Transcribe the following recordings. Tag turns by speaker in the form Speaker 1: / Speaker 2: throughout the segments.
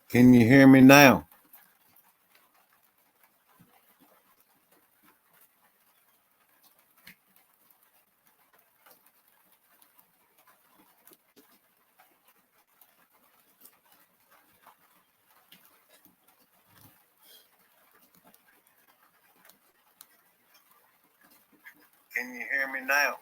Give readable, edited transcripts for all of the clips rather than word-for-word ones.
Speaker 1: Can you hear me now? Can you hear me now?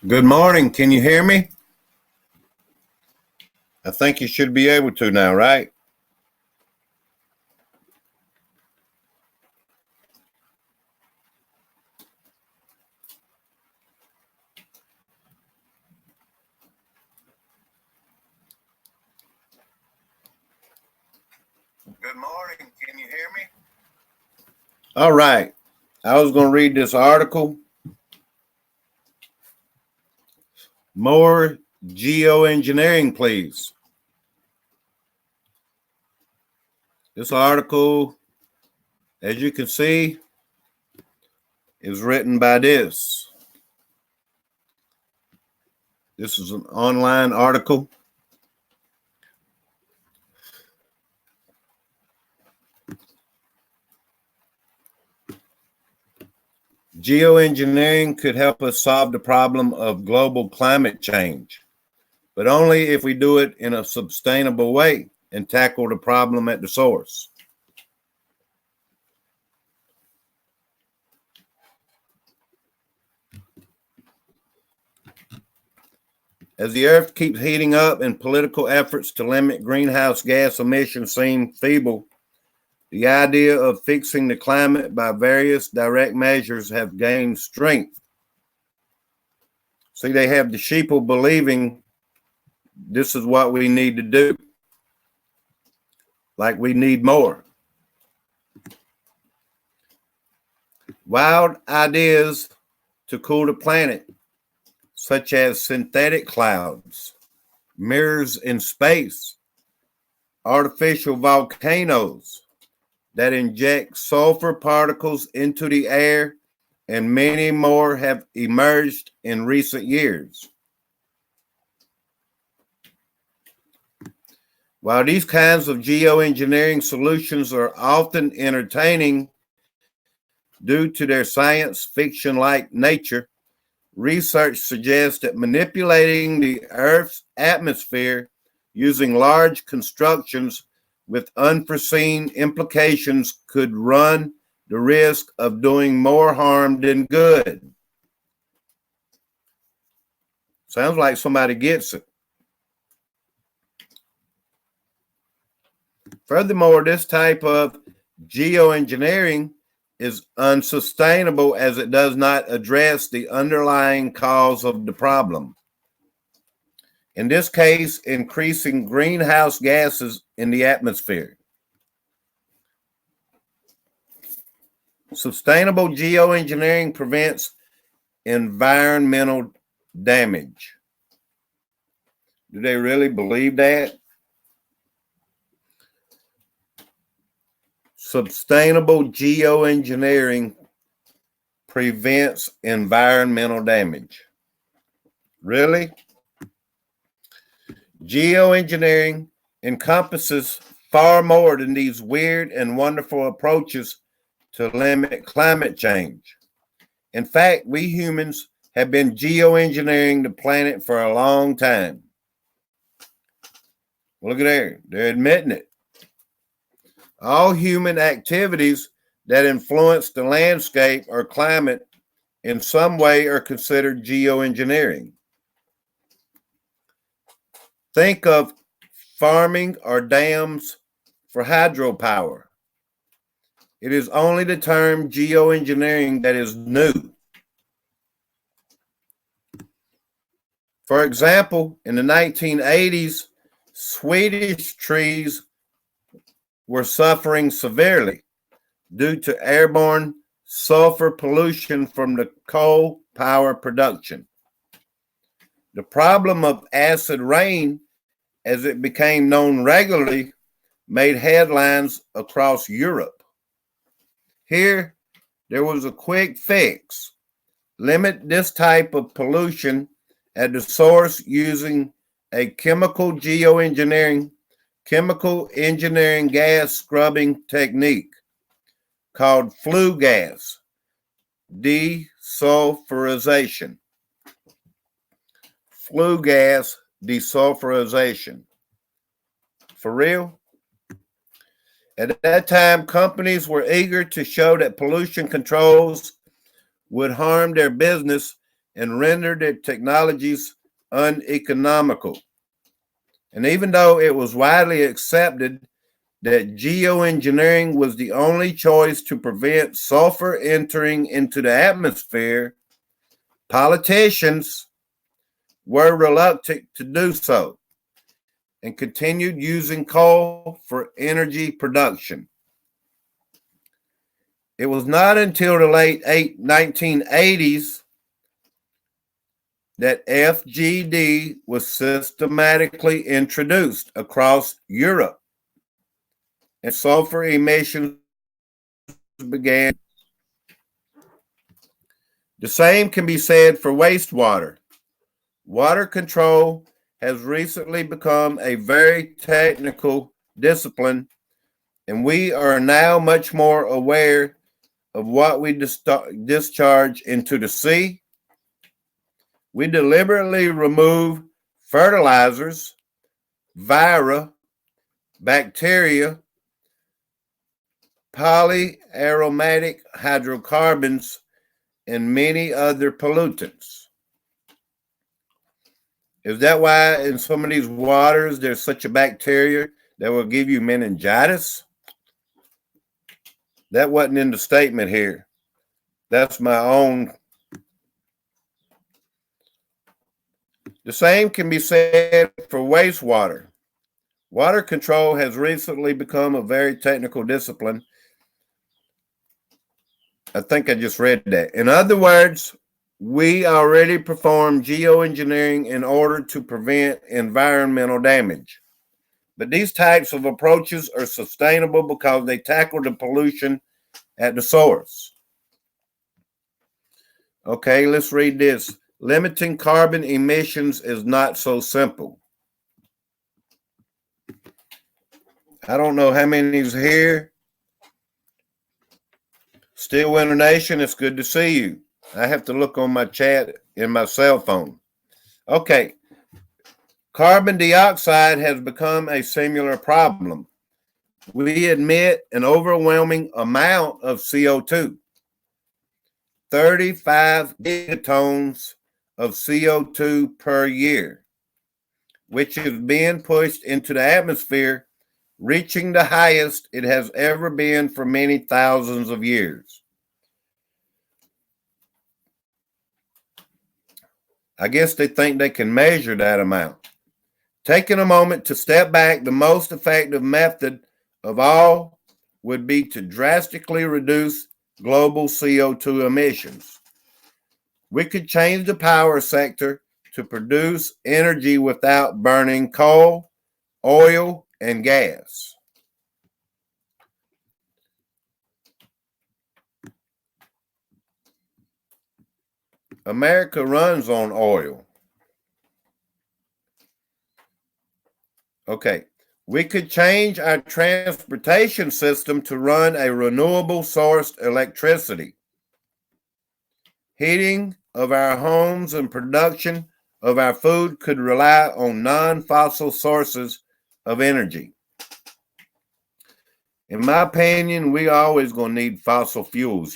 Speaker 1: Good morning. Can you hear me? I think you should be able to now, right? Good morning. Can you hear me? All right. I was going to read this article. More Geo Engineering, please. This article, as you can see, is written by this. This is an online article. Geoengineering could help us solve the problem of global climate change, but only if we do it in a sustainable way and tackle the problem at the source. As the earth keeps heating up and political efforts to limit greenhouse gas emissions seem feeble, the idea of fixing the climate by various direct measures have gained strength. See, they have the sheeple believing this is what we need to do, like we need more. Wild ideas to cool the planet, such as synthetic clouds, mirrors in space, artificial volcanoes that inject sulfur particles into the air, and many more have emerged in recent years. While these kinds of geoengineering solutions are often entertaining due to their science fiction-like nature, research suggests that manipulating the Earth's atmosphere using large constructions with unforeseen implications could run the risk of doing more harm than good. Sounds like somebody gets it. Furthermore, this type of geoengineering is unsustainable as it does not address the underlying cause of the problem. In this case, increasing greenhouse gases in the atmosphere. Sustainable geoengineering prevents environmental damage. Do they really believe that? Sustainable geoengineering prevents environmental damage. Really? Geoengineering encompasses far more than these weird and wonderful approaches to limit climate change. In fact, we humans have been geoengineering the planet for a long time. Look at there, they're admitting it. All human activities that influence the landscape or climate in some way are considered geoengineering. Think of farming or dams for hydropower. It is only the term geoengineering that is new. For example, in the 1980s, Swedish trees were suffering severely due to airborne sulfur pollution from the coal power production. The problem of acid rain, as it became known regularly, made headlines across Europe. Here, there was a quick fix. Limit this type of pollution at the source using a chemical engineering gas scrubbing technique called flue gas desulfurization. Flue gas desulfurization. For real? At that time, companies were eager to show that pollution controls would harm their business and render their technologies uneconomical. And even though it was widely accepted that geoengineering was the only choice to prevent sulfur entering into the atmosphere, politicians were reluctant to do so and continued using coal for energy production. It was not until the late 1980s that FGD was systematically introduced across Europe, and sulfur emissions began. The same can be said for wastewater. Water control has recently become a very technical discipline, and we are now much more aware of what we discharge into the sea. We deliberately remove fertilizers, vira, bacteria, polyaromatic hydrocarbons, and many other pollutants. Is that why in some of these waters there's such a bacteria that will give you meningitis? That wasn't in the statement here. That's my own. The same can be said for wastewater. Water control has recently become a very technical discipline. I think I just read that. In other words, we already perform geoengineering in order to prevent environmental damage. But these types of approaches are sustainable because they tackle the pollution at the source. Okay, let's read this. Limiting carbon emissions is not so simple. I don't know how many is here. Still Winter Nation, it's good to see you. I have to look on my chat in my cell phone. Okay, carbon dioxide has become a similar problem. We emit an overwhelming amount of CO2, 35 gigatons of CO2 per year, which is being pushed into the atmosphere, reaching the highest it has ever been for many thousands of years. I guess they think they can measure that amount. Taking a moment to step back, the most effective method of all would be to drastically reduce global CO2 emissions. We could change the power sector to produce energy without burning coal, oil, and gas. America runs on oil. Okay. We could change our transportation system to run a renewable sourced electricity. Heating of our homes and production of our food could rely on non-fossil sources of energy. In my opinion, we always going to need fossil fuels,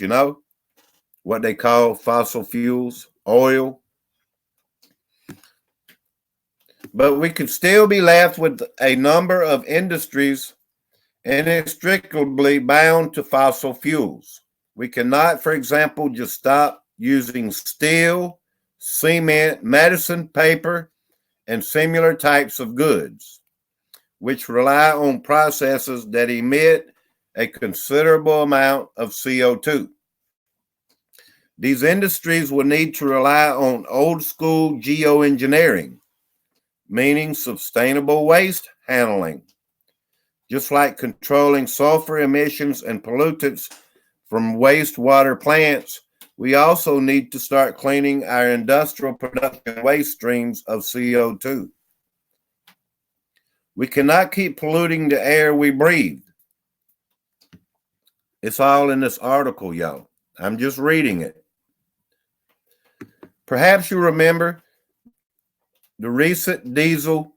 Speaker 1: what they call fossil fuels, oil. But we could still be left with a number of industries inextricably bound to fossil fuels. We cannot, for example, just stop using steel, cement, medicine, paper, and similar types of goods, which rely on processes that emit a considerable amount of CO2. These industries will need to rely on old school geoengineering, meaning sustainable waste handling. Just like controlling sulfur emissions and pollutants from wastewater plants, we also need to start cleaning our industrial production waste streams of CO2. We cannot keep polluting the air we breathe. It's all in this article, y'all. I'm just reading it. Perhaps you remember the recent diesel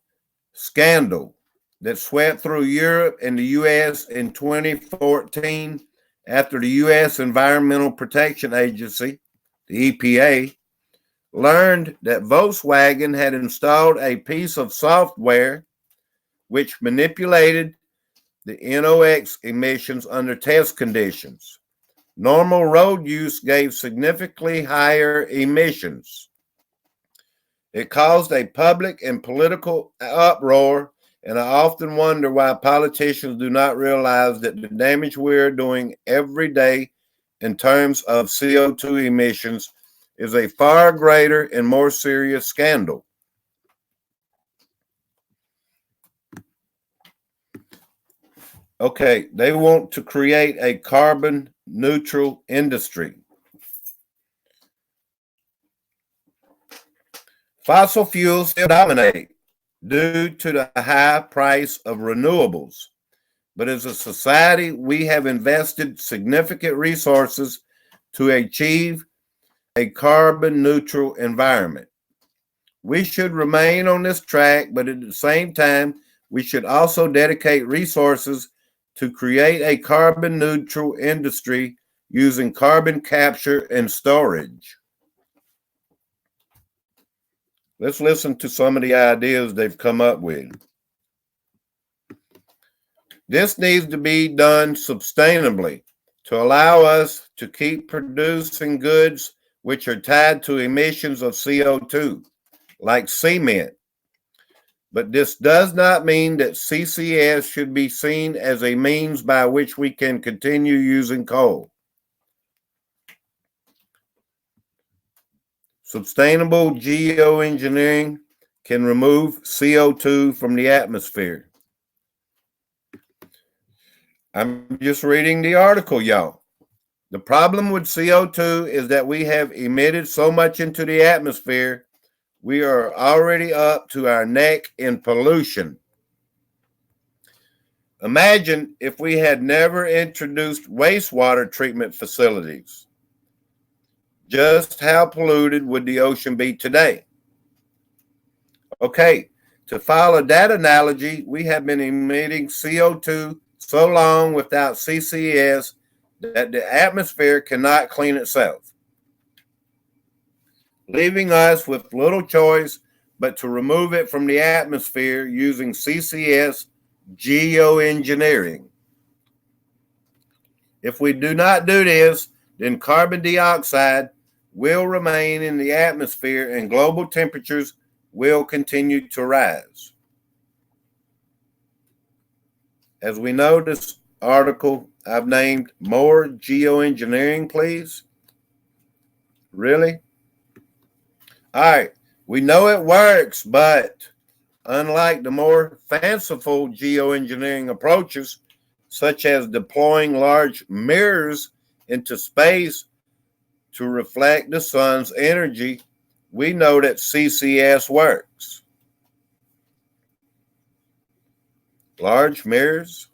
Speaker 1: scandal that swept through Europe and the U.S. in 2014 after the U.S. Environmental Protection Agency, the EPA, learned that Volkswagen had installed a piece of software which manipulated the NOx emissions under test conditions. Normal road use gave significantly higher emissions. It caused a public and political uproar, and I often wonder why politicians do not realize that the damage we are doing every day in terms of CO2 emissions is a far greater and more serious scandal. Okay, they want to create a carbon neutral industry. Fossil fuels still dominate due to the high price of renewables. But as a society, we have invested significant resources to achieve a carbon neutral environment. We should remain on this track, but at the same time, we should also dedicate resources to create a carbon neutral industry using carbon capture and storage. Let's listen to some of the ideas they've come up with. This needs to be done sustainably to allow us to keep producing goods which are tied to emissions of CO2, like cement. But this does not mean that CCS should be seen as a means by which we can continue using coal. Sustainable geoengineering can remove CO2 from the atmosphere. I'm just reading the article, y'all. The problem with CO2 is that we have emitted so much into the atmosphere, we are already up to our neck in pollution. Imagine if we had never introduced wastewater treatment facilities. just how polluted would the ocean be today? Okay, to follow that analogy, we have been emitting CO2 so long without CCS that the atmosphere cannot clean itself, leaving us with little choice but to remove it from the atmosphere using CCS geoengineering. If we do not do this, then carbon dioxide will remain in the atmosphere and global temperatures will continue to rise. As we know, this article I've named More Geoengineering, Please. Really? All right. We know it works, but unlike the more fanciful geoengineering approaches, such as deploying large mirrors into space to reflect the sun's energy, we know that CCS works. Large mirrors.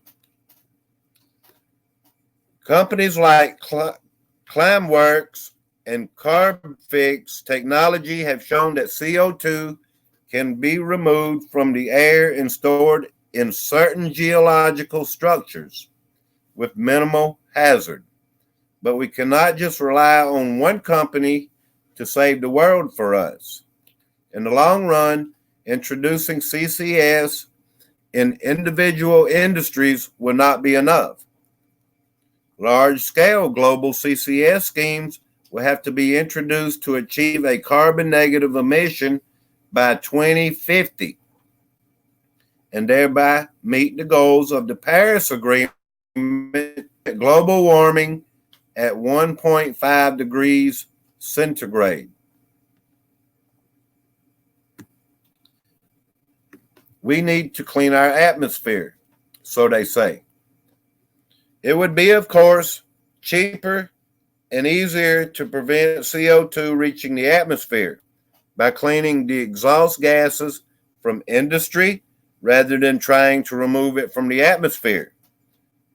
Speaker 1: Companies like Climeworks and CarbFix technology have shown that CO2 can be removed from the air and stored in certain geological structures with minimal hazard. But we cannot just rely on one company to save the world for us. In the long run, introducing CCS in individual industries will not be enough. Large-scale global CCS schemes will have to be introduced to achieve a carbon negative emission by 2050 and thereby meet the goals of the Paris Agreement, global warming at 1.5 degrees centigrade. We need to clean our atmosphere, so they say. It would be, of course, cheaper and easier to prevent CO2 reaching the atmosphere by cleaning the exhaust gases from industry rather than trying to remove it from the atmosphere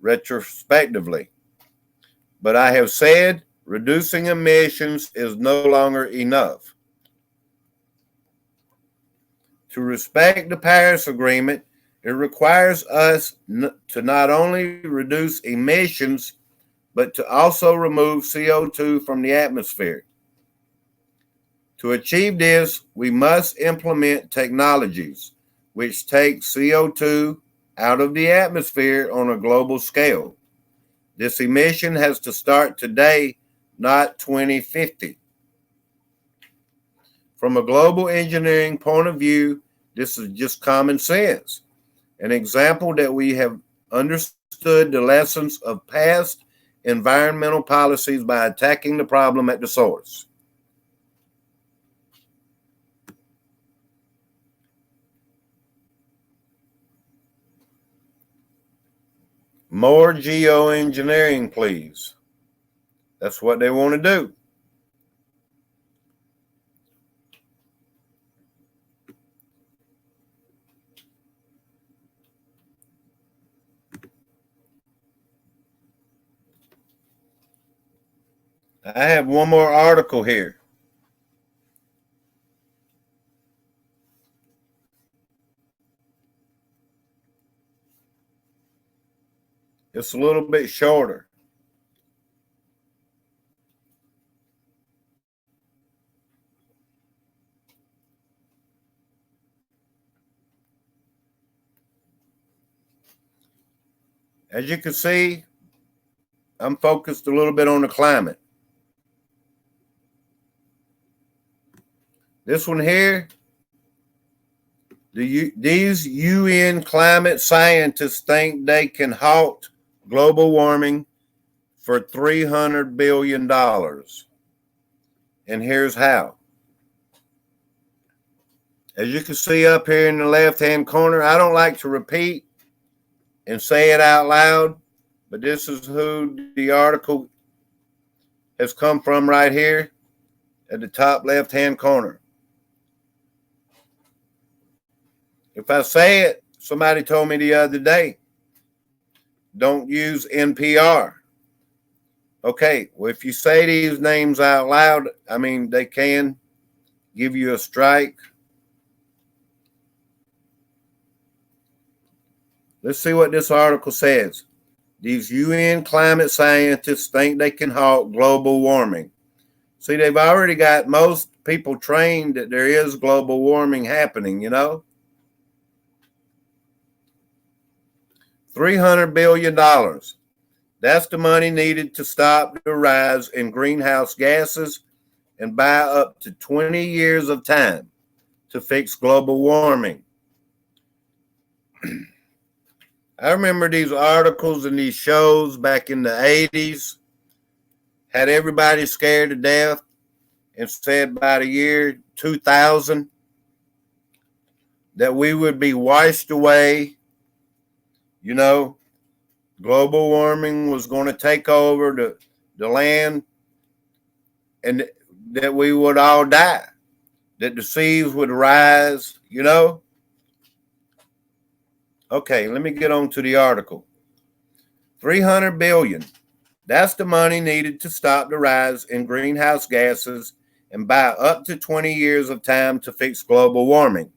Speaker 1: retrospectively. But I have said reducing emissions is no longer enough. To respect the Paris Agreement, it requires us to not only reduce emissions, but to also remove CO2 from the atmosphere. To achieve this, we must implement technologies which take CO2 out of the atmosphere on a global scale. This emission has to start today, not 2050. From a global engineering point of view, this is just common sense. An example that we have understood the lessons of past environmental policies by attacking the problem at the source. More geoengineering, please. That's what they want to do. I have one more article here. It's a little bit shorter. As you can see, I'm focused a little bit on the climate. This one here, these UN climate scientists think they can halt global warming for $300 billion. And here's how. As you can see up here in the left-hand corner, I don't like to repeat and say it out loud, but this is who the article has come from right here at the top left-hand corner. If I say it, somebody told me the other day, don't use NPR. Okay, well, if you say these names out loud, I mean, they can give you a strike. Let's see what this article says. These UN climate scientists think they can halt global warming. See, they've already got most people trained that there is global warming happening, you know? $300 billion. That's the money needed to stop the rise in greenhouse gases and buy up to 20 years of time to fix global warming. I remember these articles and these shows back in the 80s had everybody scared to death and said by the year 2000 that we would be washed away. You know, global warming was going to take over the land and that we would all die, that the seas would rise, you know. Okay, let me get on to the article. 300 billion. That's the money needed to stop the rise in greenhouse gases and buy up to 20 years of time to fix global warming.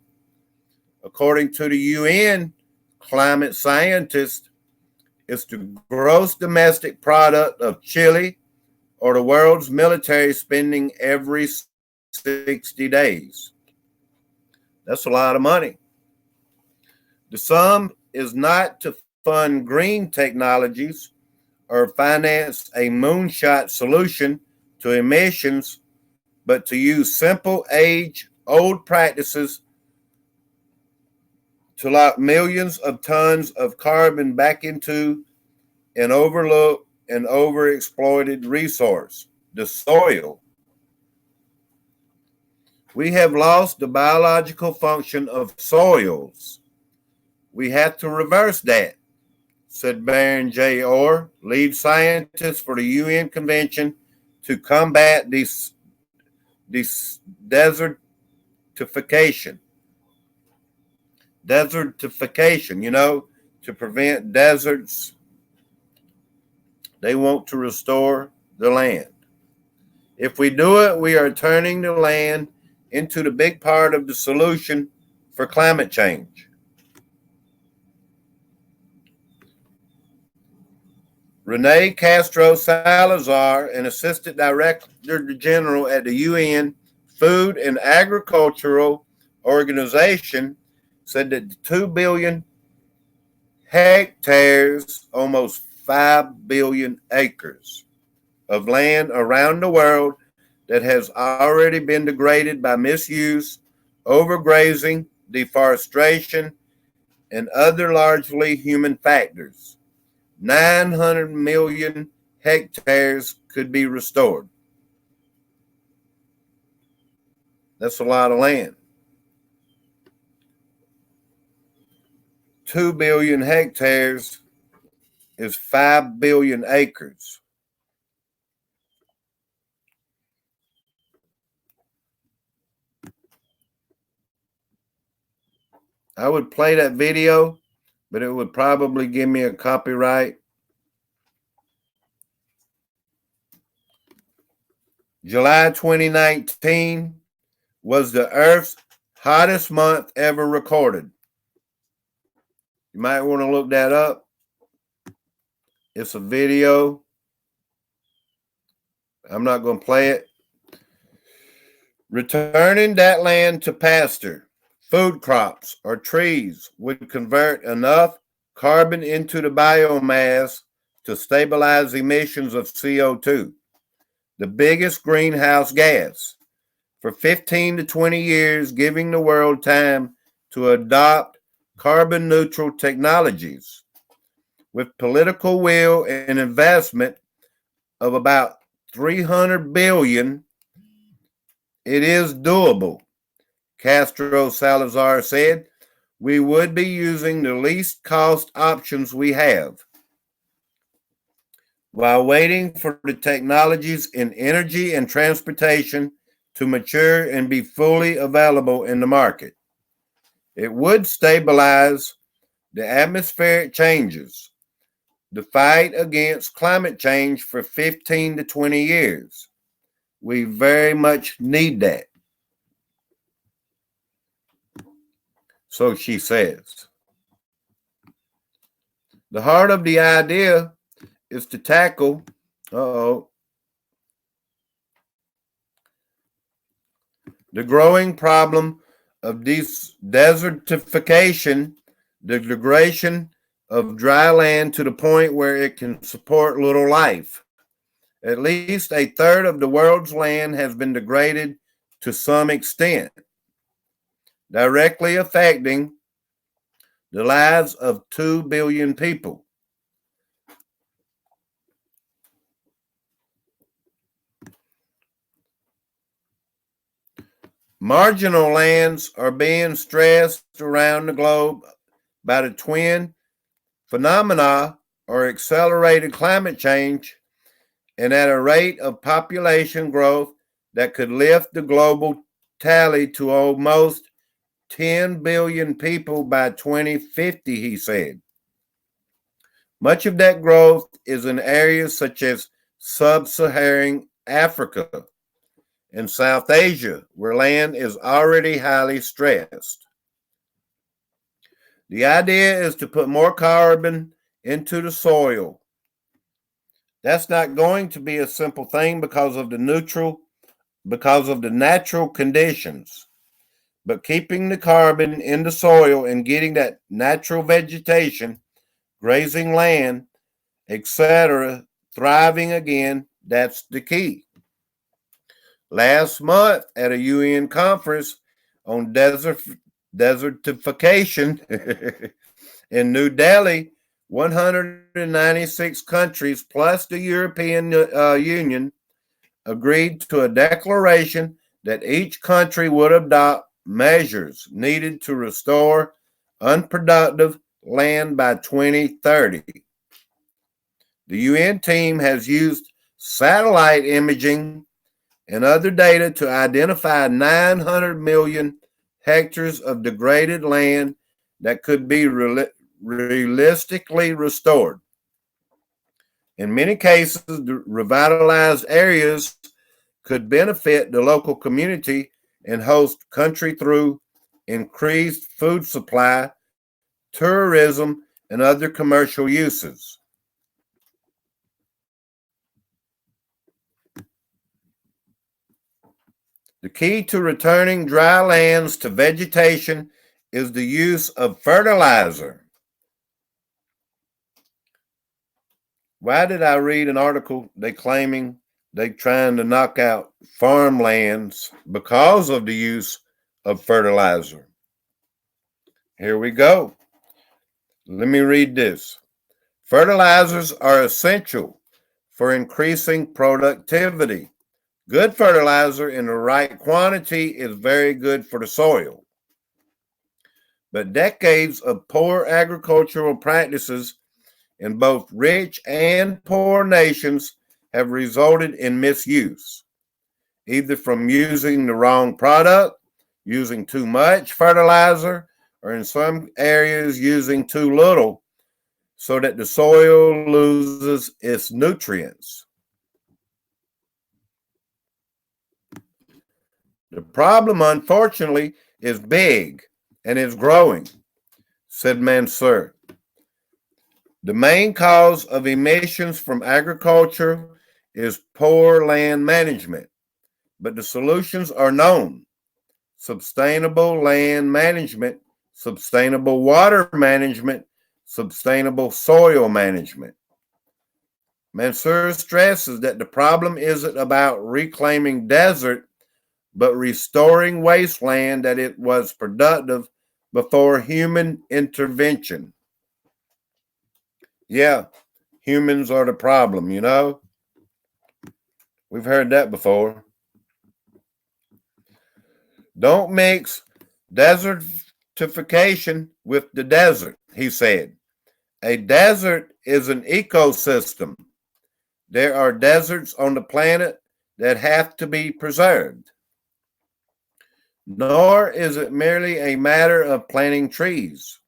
Speaker 1: According to the UN climate scientists, it's the gross domestic product of Chile or the world's military spending every 60 days. That's a lot of money. The sum is not to fund green technologies or finance a moonshot solution to emissions, but to use simple age-old practices to lock millions of tons of carbon back into an overlooked and overexploited resource, the soil. We have lost the biological function of soils. We have to reverse that, said Baron J. Orr, lead scientist for the UN Convention to combat this desertification. Desertification, you know, to prevent deserts. They want to restore the land. If we do it, we are turning the land into the big part of the solution for climate change. Rene Castro Salazar, an assistant director general at the UN Food and Agricultural Organization, said that the 2 billion hectares, almost 5 billion acres of land around the world that has already been degraded by misuse, overgrazing, deforestation, and other largely human factors. 900 million hectares could be restored. That's a lot of land. 2 billion hectares is 5 billion acres. I would play that video, but it would probably give me a copyright. July 2019 was the Earth's hottest month ever recorded. You might want to look that up. It's a video. I'm not going to play it. Returning that land to pasture, food crops, or trees would convert enough carbon into the biomass to stabilize emissions of CO2, the biggest greenhouse gas, for 15 to 20 years, giving the world time to adopt carbon neutral technologies. With political will and investment of about 300 billion, it is doable. Castro Salazar said, we would be using the least cost options we have while waiting for the technologies in energy and transportation to mature and be fully available in the market. It would stabilize the atmospheric changes, the fight against climate change for 15 to 20 years. We very much need that. So she says. The heart of the idea is to tackle, the growing problem of desertification, the degradation of dry land to the point where it can support little life. At least a third of the world's land has been degraded to some extent, directly affecting the lives of 2 billion people. Marginal lands are being stressed around the globe by the twin phenomena or accelerated climate change, and at a rate of population growth that could lift the global tally to almost 10 billion people by 2050, he said. Much of that growth is in areas such as sub-Saharan Africa and South Asia, where land is already highly stressed. The idea is to put more carbon into the soil. That's not going to be a simple thing because of the natural conditions. But keeping the carbon in the soil and getting that natural vegetation, grazing land, etc., thriving again, that's the key. Last month at a UN conference on desertification in New Delhi, 196 countries plus the European Union agreed to a declaration that each country would adopt measures needed to restore unproductive land by 2030. The UN team has used satellite imaging and other data to identify 900 million hectares of degraded land that could be realistically restored. In many cases, the revitalized areas could benefit the local community and host country through increased food supply, tourism, and other commercial uses. The key to returning dry lands to vegetation is the use of fertilizer. Why did I read an article they claiming they trying to knock out farmlands because of the use of fertilizer? Here we go. Let me read this. Fertilizers are essential for increasing productivity. Good fertilizer in the right quantity is very good for the soil. But decades of poor agricultural practices in both rich and poor nations have resulted in misuse, either from using the wrong product, using too much fertilizer, or in some areas using too little, so that the soil loses its nutrients. The problem, unfortunately, is big and is growing, said Mansour. The main cause of emissions from agriculture is poor land management, but the solutions are known. Sustainable land management, sustainable water management, sustainable soil management. Mansour stresses that the problem isn't about reclaiming desert, but restoring wasteland that it was productive before human intervention. Yeah, humans are the problem, you know? We've heard that before. Don't mix desertification with the desert, he said. A desert is an ecosystem. There are deserts on the planet that have to be preserved. Nor is it merely a matter of planting trees,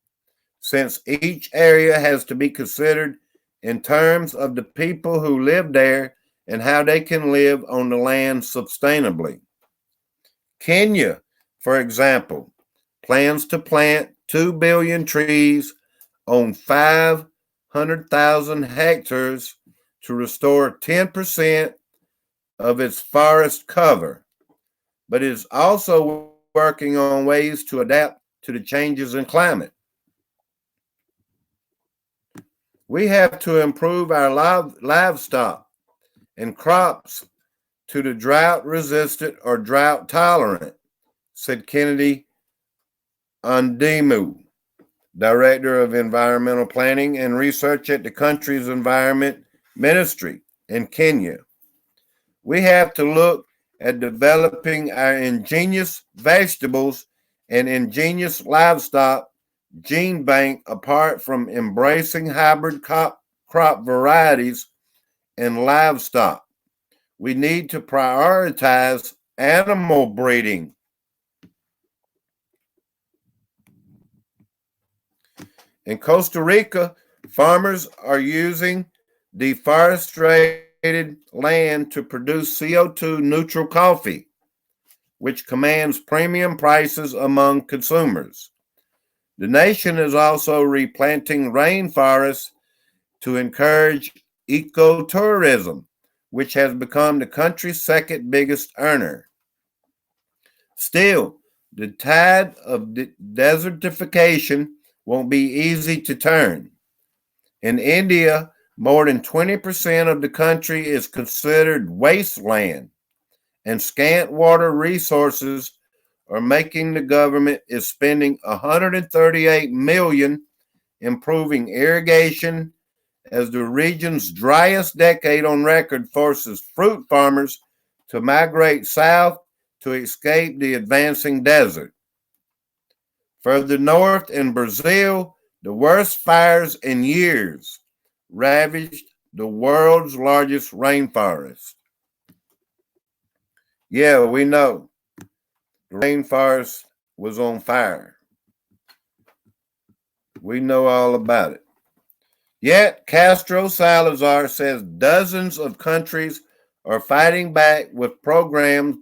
Speaker 1: since each area has to be considered in terms of the people who live there and how they can live on the land sustainably. Kenya, for example, plans to plant 2 billion trees on 500,000 hectares to restore 10% of its forest cover, but is also working on ways to adapt to the changes in climate. We have to improve our livestock and crops to the drought resistant or drought tolerant, said Kennedy Ondemu, Director of Environmental Planning and Research at the country's Environment Ministry in Kenya. We have to look at developing our ingenious vegetables and ingenious livestock gene bank apart from embracing hybrid crop varieties and livestock. We need to prioritize animal breeding. In Costa Rica, farmers are using deforested land to produce CO2 neutral coffee, which commands premium prices among consumers. The nation is also replanting rainforests to encourage ecotourism, which has become the country's second biggest earner. Still, the tide of desertification won't be easy to turn. In India, more than 20% of the country is considered wasteland, and scant water resources are making the government is spending $138 million improving irrigation as the region's driest decade on record forces fruit farmers to migrate south to escape the advancing desert. Further north in Brazil, the worst fires in years ravaged the world's largest rainforest. Yeah, we know the rainforest was on fire. We know all about it. Yet, Castro Salazar says dozens of countries are fighting back with programs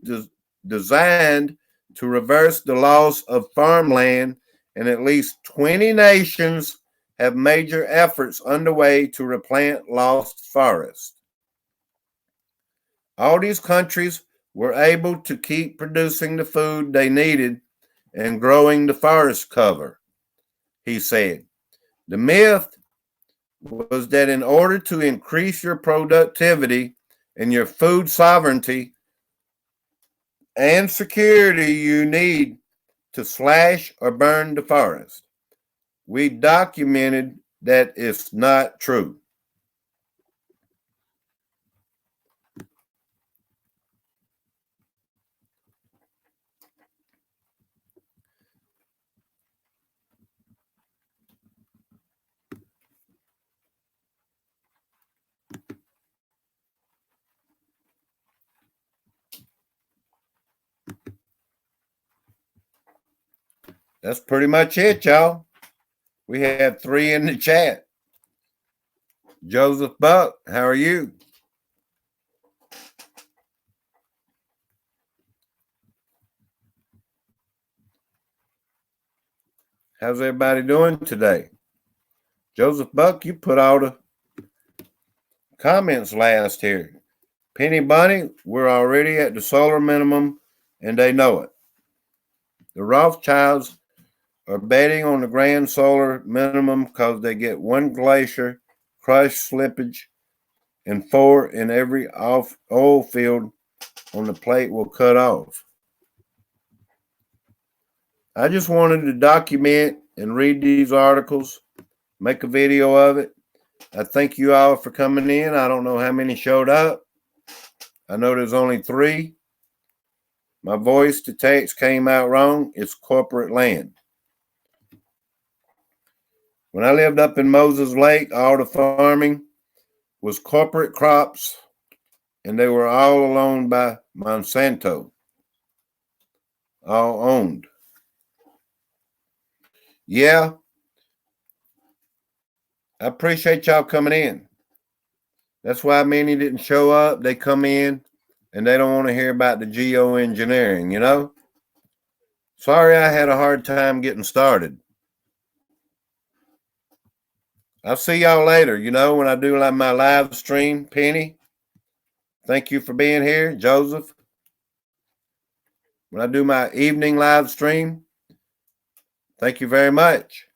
Speaker 1: designed to reverse the loss of farmland, and at least 20 nations have major efforts underway to replant lost forests. All these countries were able to keep producing the food they needed and growing the forest cover, he said. The myth was that in order to increase your productivity and your food sovereignty and security, you need to slash or burn the forest. We documented that it's not true. That's pretty much it, y'all. We have 3 in the chat. Joseph Buck, how are you? How's everybody doing today? Joseph Buck, you put all the comments last here. Penny Bunny, we're already at the solar minimum, and they know it. The Rothschilds are betting on the grand solar minimum because they get 1 glacier, crushed slippage, and 4 in every oil field on the plate will cut off. I just wanted to document and read these articles, make a video of it. I thank you all for coming in. I don't know how many showed up. I know there's only 3. My voice to text came out wrong. It's corporate land. When I lived up in Moses Lake, all the farming was corporate crops, and they were all owned by Monsanto. All owned. Yeah. I appreciate y'all coming in. That's why many didn't show up. They come in and they don't want to hear about the Geo Engineering, you know? Sorry I had a hard time getting started. I'll see y'all later, you know, when I do like my live stream. Penny, thank you for being here. Joseph, when I do my evening live stream, thank you very much.